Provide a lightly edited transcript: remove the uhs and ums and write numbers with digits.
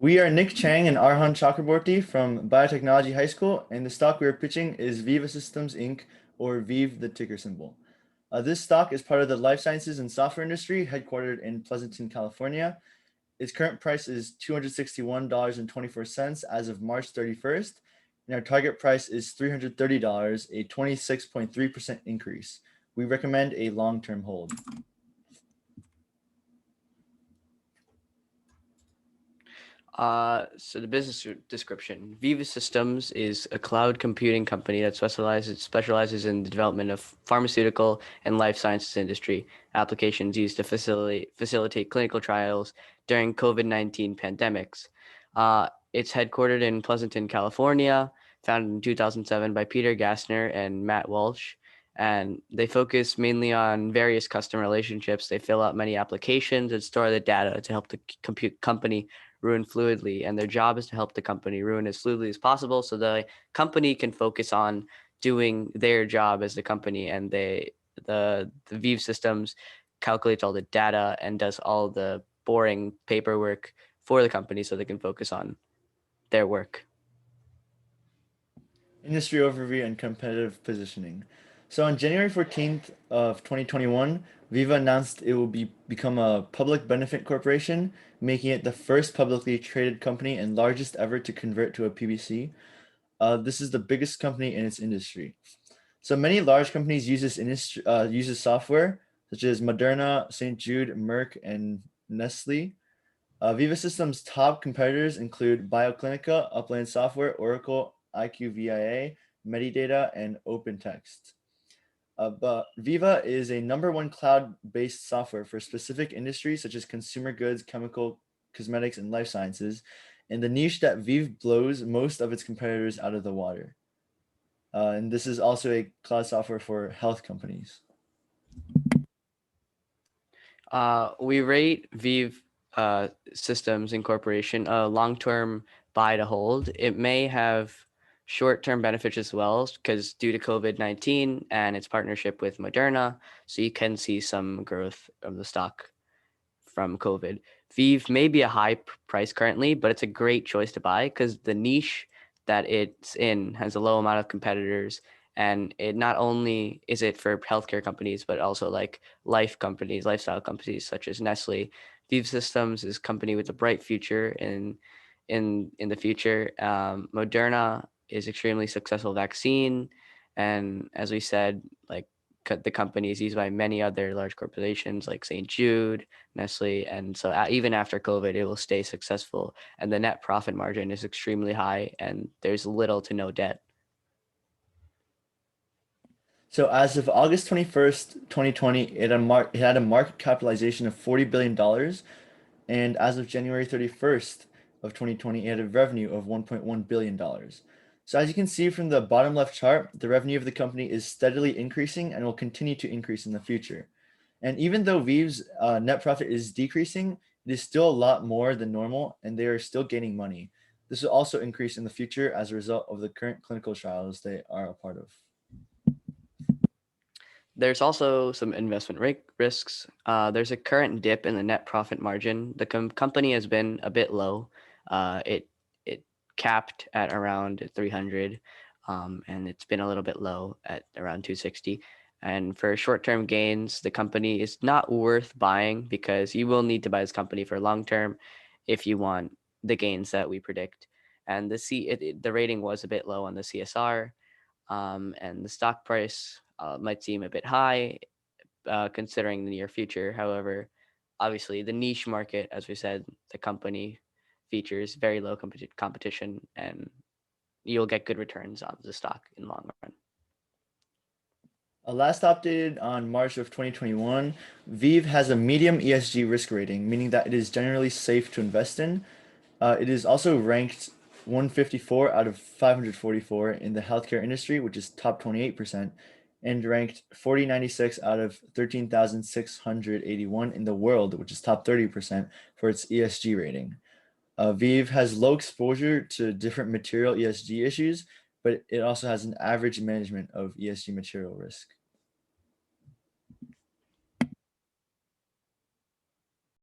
We are Nick Chang and Aarhan Chakraborty from Biotechnology High School, and the stock we are pitching is Viva Systems Inc., or VEEV, the ticker symbol. This stock is part of the life sciences and software industry, headquartered in Pleasanton, California. Its current price is $261.24 as of March 31st, and our target price is $330, a 26.3% increase. We recommend a long-term hold. So the business description: Viva Systems is a cloud computing company that specializes in the development of pharmaceutical and life sciences industry applications used to facilitate clinical trials during COVID-19 pandemics. It's headquartered in Pleasanton, California, founded in 2007 by Peter Gassner and Matt Walsh. And they focus mainly on various customer relationships. They fill out many applications and store the data to help the company ruin fluidly, and their job is to help the company ruin as fluidly as possible so the company can focus on doing their job as the company. And the VEEV systems calculates all the data and does all the boring paperwork for the company so they can focus on their work. Industry overview and competitive positioning. So on January 14th of 2021, Viva announced it will become a public benefit corporation, making it the first publicly traded company and largest ever to convert to a PBC. This is the biggest company in its industry. So many large companies use this software, such as Moderna, St. Jude, Merck, and Nestle. Viva Systems' top competitors include BioClinica, Upland Software, Oracle, IQVIA, Medidata, and OpenText. But Viva is a #1 cloud-based software for specific industries such as consumer goods, chemical, cosmetics, and life sciences, and the niche that VEEV blows most of its competitors out of the water. And this is also a cloud software for health companies. We rate VEEV Systems Incorporation a long-term buy to hold. It may have short-term benefits as well because due to COVID-19 and its partnership with Moderna, so you can see some growth of the stock from COVID. VEEV may be a high price currently, but it's a great choice to buy because the niche that it's in has a low amount of competitors. And it not only is it for healthcare companies, but also like lifestyle companies such as Nestle. VEEV Systems is a company with a bright future in the future. Moderna is extremely successful vaccine, and as we said, like the company is used by many other large corporations like St. Jude, Nestle, and so even after COVID, it will stay successful. And the net profit margin is extremely high, and there's little to no debt. So as of August 21st, 2020, it had a market capitalization of $40 billion. And as of January 31st of 2020, it had a revenue of $1.1 billion. So as you can see from the bottom left chart, the revenue of the company is steadily increasing and will continue to increase in the future. And even though VEEV's net profit is decreasing, it is still a lot more than normal, and they are still gaining money. This will also increase in the future as a result of the current clinical trials they are a part of. There's also some investment risks. There's a current dip in the net profit margin. The company has been a bit low. It capped at around 300, and it's been a little bit low at around 260. And for short-term gains, the company is not worth buying because you will need to buy this company for long term if you want the gains that we predict. And the rating was a bit low on the CSR, and the stock price might seem a bit high considering the near future. However, obviously the niche market, as we said, the company features very low competition, and you'll get good returns on the stock in the long run. Last updated on March of 2021, VEEV has a medium ESG risk rating, meaning that it is generally safe to invest in. It is also ranked 154 out of 544 in the healthcare industry, which is top 28%, and ranked 4096 out of 13,681 in the world, which is top 30% for its ESG rating. VEEV has low exposure to different material ESG issues, but it also has an average management of ESG material risk.